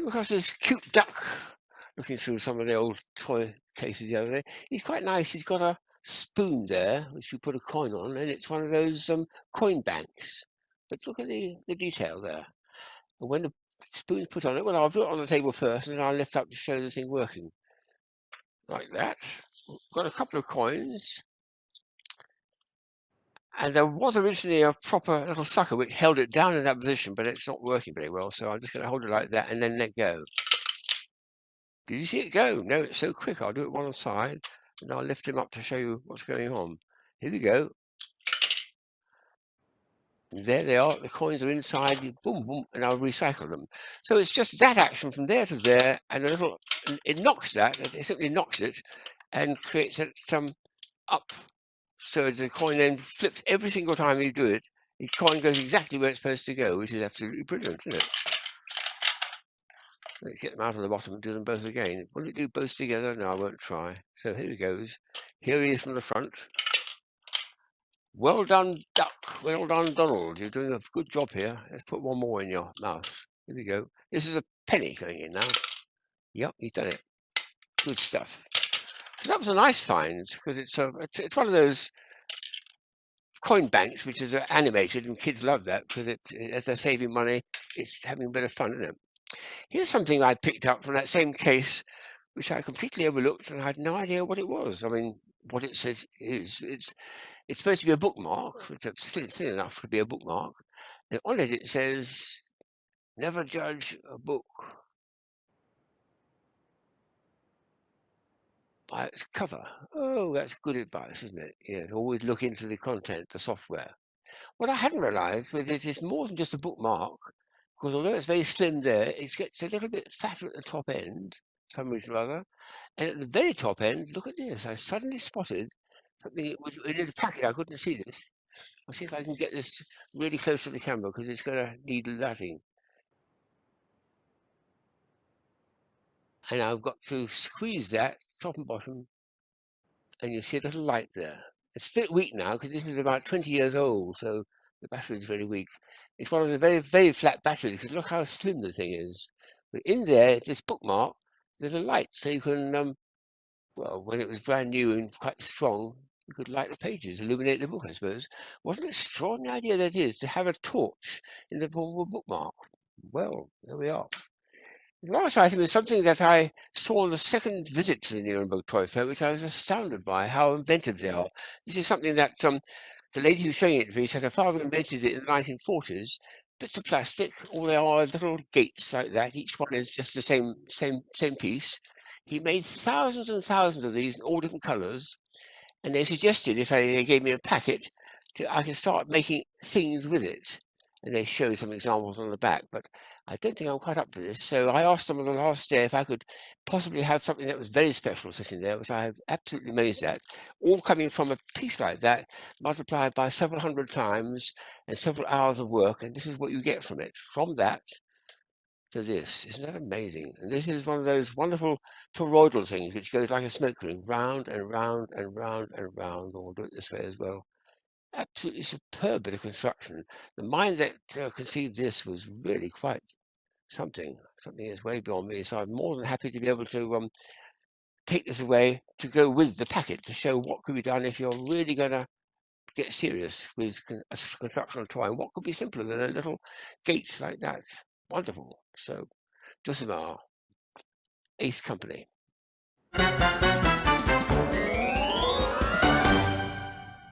Came across this cute duck looking through some of the old toy cases the other day. He's quite nice. He's got a spoon there, which you put a coin on, and it's one of those coin banks. But look at the detail there. And when the spoon's put on it, well, I'll put it on the table first, and then I'll lift up to show the thing working. Like that. Got a couple of coins. And there was originally a proper little sucker which held it down in that position, but it's not working very well. So I'm just going to hold it like that and then let go. Did you see it go? No, it's so quick. I'll do it one side and I'll lift him up to show you what's going on. Here we go. And there they are. The coins are inside. You boom, boom, and I'll recycle them. So it's just that action from there to there, and a little. It knocks that. It simply knocks it, and creates it up. So the coin then flips every single time you do it. The coin goes exactly where it's supposed to go, which is absolutely brilliant, isn't it? Let's get them out of the bottom and do them both again. Will it do both together? No, I won't try. So here he goes. Here he is from the front. Well done, Duck. Well done, Donald. You're doing a good job here. Let's put one more in your mouth. Here we go. This is a penny going in now. Yep, he's done it. Good stuff. So that was a nice find because it's one of those coin banks which is animated, and kids love that because as they're saving money, it's having a bit of fun, isn't it? Here's something I picked up from that same case, which I completely overlooked, and I had no idea what it was. I mean, what it says is it's supposed to be a bookmark, which is thin enough to be a bookmark. And on it says, "Never judge a book by its cover." Oh, that's good advice, isn't it? Yeah, always look into the content, the software. What I hadn't realised was it is more than just a bookmark, because although it's very slim there, it gets a little bit fatter at the top end, for some reason or other. And at the very top end, look at this. I suddenly spotted something in the packet. I couldn't see this. I'll see if I can get this really close to the camera because it's going to need lighting. And I've got to squeeze that top and bottom, and you see a little light there. It's a bit weak now because this is about 20 years old, so the battery is very weak. It's one of the very, very flat batteries because look how slim the thing is. But in there, this bookmark, there's a light, so you can, well, when it was brand new and quite strong, you could light the pages, illuminate the book, I suppose. What an extraordinary idea that is, to have a torch in the form of a bookmark. Well, there we are. The last item is something that I saw on the second visit to the Nuremberg Toy Fair, which I was astounded by how inventive they are. This is something that the lady who's showing it to me said her father invented it in the 1940s. Bits of plastic, all they are little gates like that. Each one is just the same piece. He made thousands and thousands of these in all different colours, and they suggested if they gave me a packet, I could start making things with it. And they show some examples on the back, but I don't think I'm quite up to this. So I asked them on the last day if I could possibly have something that was very special sitting there, which I was absolutely amazed at, all coming from a piece like that, multiplied by several hundred times and several hours of work. And this is what you get from it. From that to this. Isn't that amazing? And this is one of those wonderful toroidal things which goes like a smoke ring, round and round and round and round. Or we'll do it this way as well. Absolutely superb bit of construction. The mind that conceived this was really quite something that's way beyond me. So I'm more than happy to be able to take this away to go with the packet to show what could be done if you're really going to get serious with a construction toy. And what could be simpler than a little gate like that? Wonderful. So Dusyma, Ace Company.